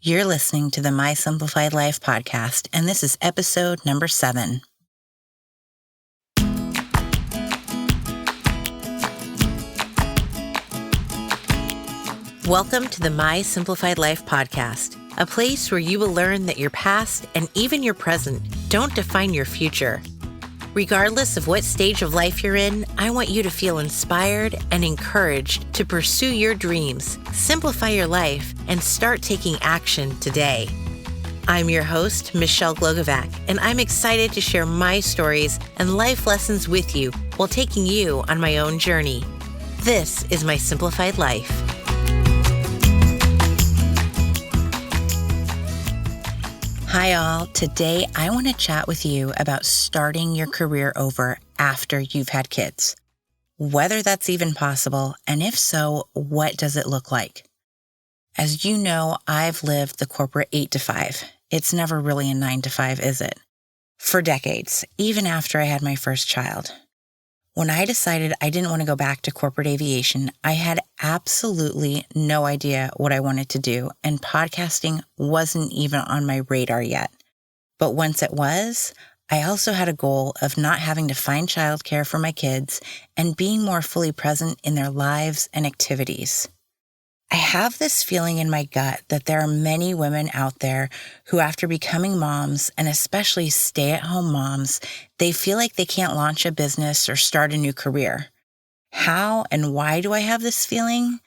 You're listening to the My Simplified Life podcast, and this is episode number 7. Welcome to the My Simplified Life podcast, a place where you will learn that your past and even your present don't define your future. Regardless of what stage of life you're in, I want you to feel inspired and encouraged to pursue your dreams, simplify your life, and start taking action today. I'm your host, Michelle Glogovac, and I'm excited to share my stories and life lessons with you while taking you on my own journey. This is My Simplified Life. Hi all, today I want to chat with you about starting your career over after you've had kids. Whether that's even possible, and if so, what does it look like? As you know, I've lived the corporate 8 to 5. It's never really a 9 to 5, is it? For decades, even after I had my first child. When I decided I didn't want to go back to corporate aviation, I had absolutely no idea what I wanted to do, and podcasting wasn't even on my radar yet. But once it was, I also had a goal of not having to find childcare for my kids and being more fully present in their lives and activities. I have this feeling in my gut that there are many women out there who, after becoming moms, and especially stay-at-home moms, they feel like they can't launch a business or start a new career. How and why do I have this feeling?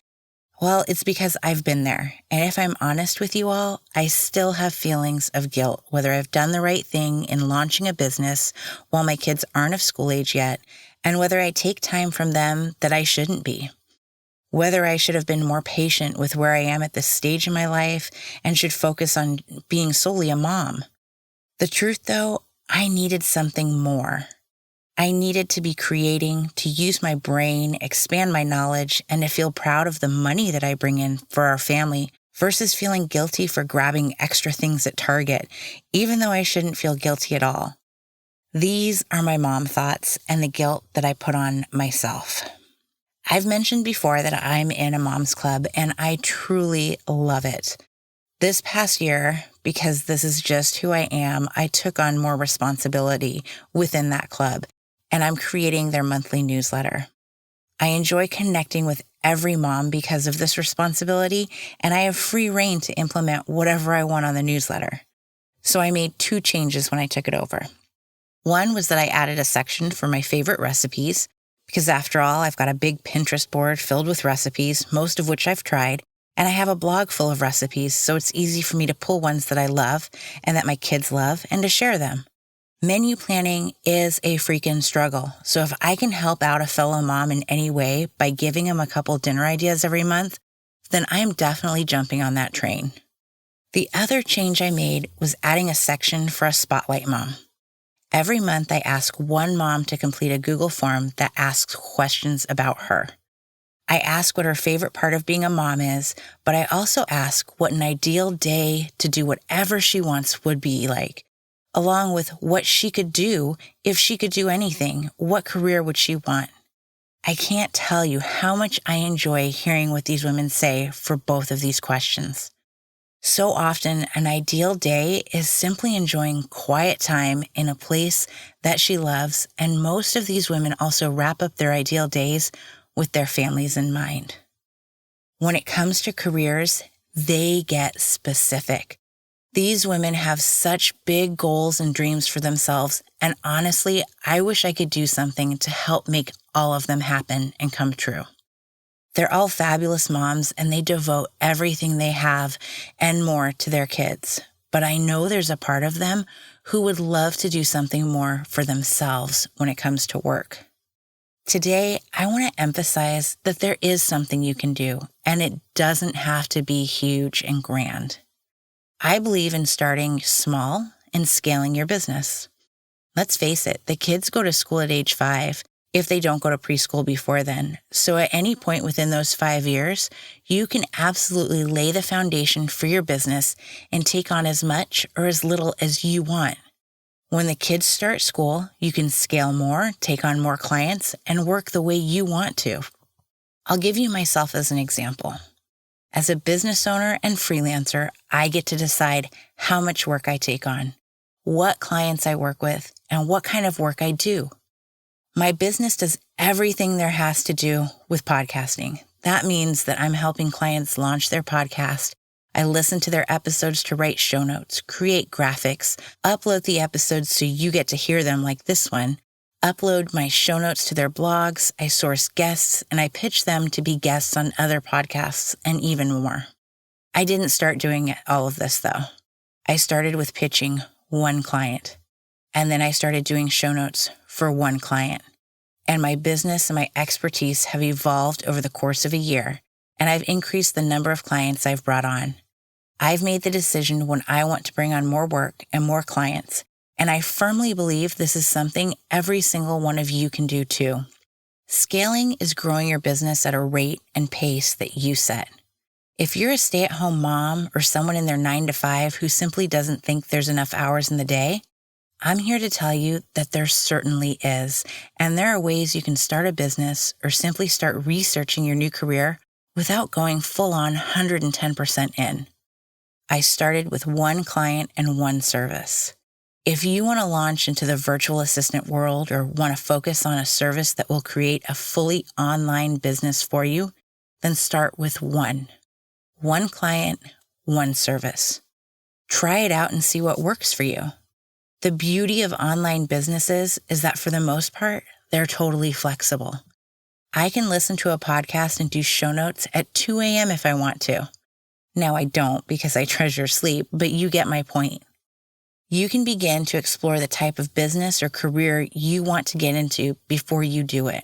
Well, it's because I've been there. And if I'm honest with you all, I still have feelings of guilt, whether I've done the right thing in launching a business while my kids aren't of school age yet, and whether I take time from them that I shouldn't be. Whether I should have been more patient with where I am at this stage in my life and should focus on being solely a mom. The truth, though, I needed something more. I needed to be creating, to use my brain, expand my knowledge, and to feel proud of the money that I bring in for our family versus feeling guilty for grabbing extra things at Target, even though I shouldn't feel guilty at all. These are my mom thoughts and the guilt that I put on myself. I've mentioned before that I'm in a mom's club, and I truly love it. This past year, because this is just who I am, I took on more responsibility within that club, and I'm creating their monthly newsletter. I enjoy connecting with every mom because of this responsibility, and I have free reign to implement whatever I want on the newsletter. So I made 2 changes when I took it over. One was that I added a section for my favorite recipes, because after all, I've got a big Pinterest board filled with recipes, most of which I've tried, and I have a blog full of recipes, so it's easy for me to pull ones that I love and that my kids love and to share them. Menu planning is a freaking struggle, so if I can help out a fellow mom in any way by giving them a couple dinner ideas every month, then I'm definitely jumping on that train. The other change I made was adding a section for a spotlight mom. Every month, I ask one mom to complete a Google form that asks questions about her. I ask what her favorite part of being a mom is, but I also ask what an ideal day to do whatever she wants would be like, along with what she could do if she could do anything. What career would she want? I can't tell you how much I enjoy hearing what these women say for both of these questions. So often, an ideal day is simply enjoying quiet time in a place that she loves, and most of these women also wrap up their ideal days with their families in mind. When it comes to careers, they get specific. These women have such big goals and dreams for themselves, and honestly, I wish I could do something to help make all of them happen and come true. They're all fabulous moms, and they devote everything they have and more to their kids. But I know there's a part of them who would love to do something more for themselves when it comes to work. Today, I want to emphasize that there is something you can do, and it doesn't have to be huge and grand. I believe in starting small and scaling your business. Let's face it, the kids go to school at age 5, if they don't go to preschool before then. So at any point within those 5 years, you can absolutely lay the foundation for your business and take on as much or as little as you want. When the kids start school, you can scale more, take on more clients, and work the way you want to. I'll give you myself as an example. As a business owner and freelancer, I get to decide how much work I take on, what clients I work with, and what kind of work I do. My business does everything there has to do with podcasting. That means that I'm helping clients launch their podcast. I listen to their episodes to write show notes, create graphics, upload the episodes so you get to hear them like this one, upload my show notes to their blogs, I source guests, and I pitch them to be guests on other podcasts and even more. I didn't start doing all of this though. I started with pitching one client, and then I started doing show notes for one client. And my business and my expertise have evolved over the course of a year, and I've increased the number of clients I've brought on. I've made the decision when I want to bring on more work and more clients, and I firmly believe this is something every single one of you can do too. Scaling is growing your business at a rate and pace that you set. If you're a stay-at-home mom or someone in their 9-to-5 who simply doesn't think there's enough hours in the day, I'm here to tell you that there certainly is, and there are ways you can start a business or simply start researching your new career without going full-on 110% in. I started with one client and one service. If you want to launch into the virtual assistant world or want to focus on a service that will create a fully online business for you, then start with one client, one service. Try it out and see what works for you. The beauty of online businesses is that for the most part, they're totally flexible. I can listen to a podcast and do show notes at 2 a.m. if I want to. Now I don't because I treasure sleep, but you get my point. You can begin to explore the type of business or career you want to get into before you do it.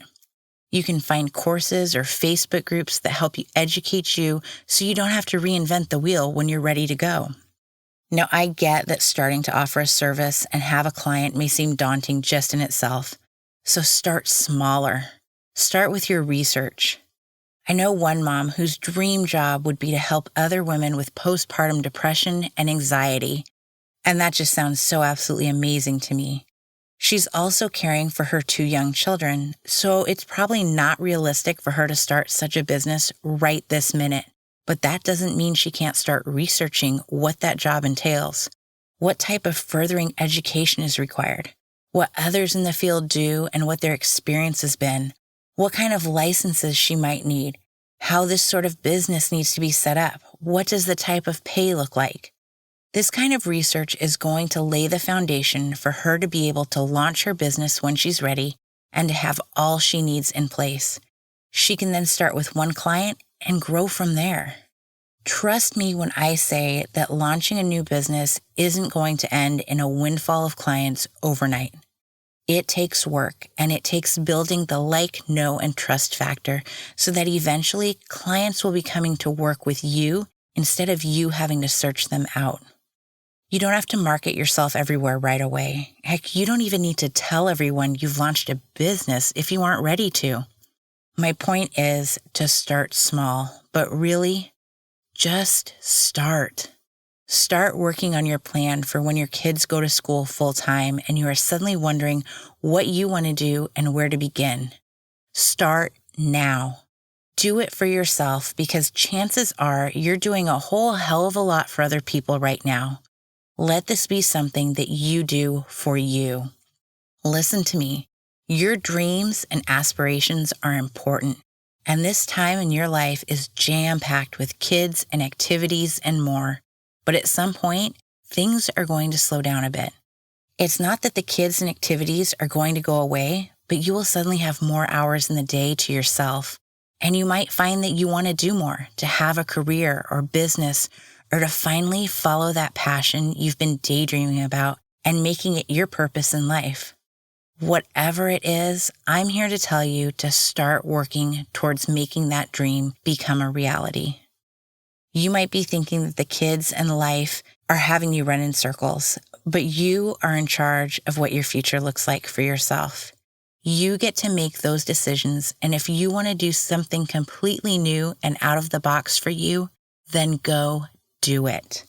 You can find courses or Facebook groups that help you educate you so you don't have to reinvent the wheel when you're ready to go. Now, I get that starting to offer a service and have a client may seem daunting just in itself, so start smaller. Start with your research. I know one mom whose dream job would be to help other women with postpartum depression and anxiety, and that just sounds so absolutely amazing to me. She's also caring for her 2 young children, so it's probably not realistic for her to start such a business right this minute. But that doesn't mean she can't start researching what that job entails, what type of furthering education is required, what others in the field do and what their experience has been, what kind of licenses she might need, how this sort of business needs to be set up, what does the type of pay look like. This kind of research is going to lay the foundation for her to be able to launch her business when she's ready and to have all she needs in place. She can then start with one client and grow from there. Trust me when I say that launching a new business isn't going to end in a windfall of clients overnight. It takes work, and it takes building the like, know, and trust factor so that eventually clients will be coming to work with you instead of you having to search them out. You don't have to market yourself everywhere right away. Heck, you don't even need to tell everyone you've launched a business if you aren't ready to. My point is to start small, but really, just start. Start working on your plan for when your kids go to school full-time and you are suddenly wondering what you want to do and where to begin. Start now. Do it for yourself because chances are you're doing a whole hell of a lot for other people right now. Let this be something that you do for you. Listen to me. Your dreams and aspirations are important, and this time in your life is jam-packed with kids and activities and more. But at some point, things are going to slow down a bit. It's not that the kids and activities are going to go away, but you will suddenly have more hours in the day to yourself. And you might find that you want to do more, to have a career or business, or to finally follow that passion you've been daydreaming about and making it your purpose in life. Whatever it is, I'm here to tell you to start working towards making that dream become a reality. You might be thinking that the kids and life are having you run in circles, but you are in charge of what your future looks like for yourself. You get to make those decisions, and if you want to do something completely new and out of the box for you, then go do it.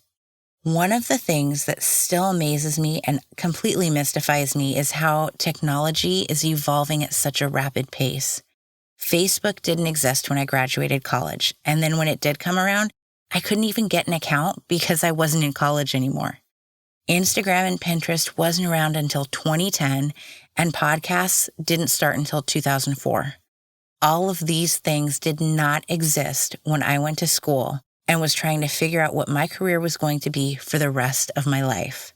One of the things that still amazes me and completely mystifies me is how technology is evolving at such a rapid pace. Facebook didn't exist when I graduated college, and then when it did come around, I couldn't even get an account because I wasn't in college anymore. Instagram and Pinterest wasn't around until 2010, and podcasts didn't start until 2004. All of these things did not exist when I went to school and was trying to figure out what my career was going to be for the rest of my life.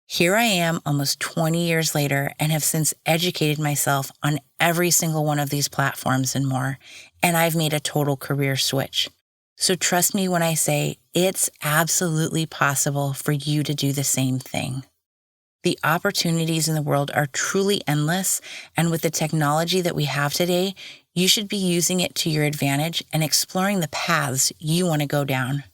Here I am almost 20 years later and have since educated myself on every single one of these platforms and more, and I've made a total career switch. So trust me when I say it's absolutely possible for you to do the same thing. The opportunities in the world are truly endless, and with the technology that we have today, you should be using it to your advantage and exploring the paths you want to go down.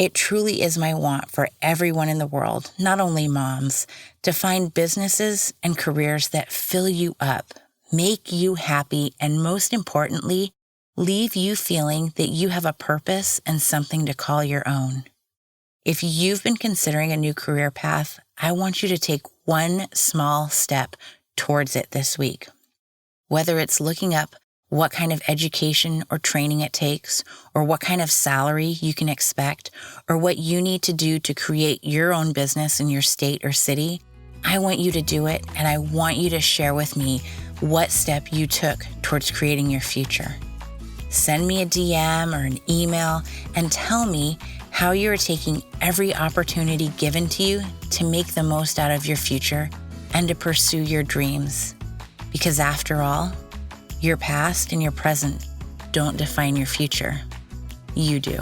It truly is my want for everyone in the world, not only moms, to find businesses and careers that fill you up, make you happy, and most importantly, leave you feeling that you have a purpose and something to call your own. If you've been considering a new career path, I want you to take one small step towards it this week. Whether it's looking up what kind of education or training it takes, or what kind of salary you can expect, or what you need to do to create your own business in your state or city, I want you to do it, and I want you to share with me what step you took towards creating your future. Send me a DM or an email and tell me how you are taking every opportunity given to you to make the most out of your future and to pursue your dreams. Because after all, your past and your present don't define your future. You do.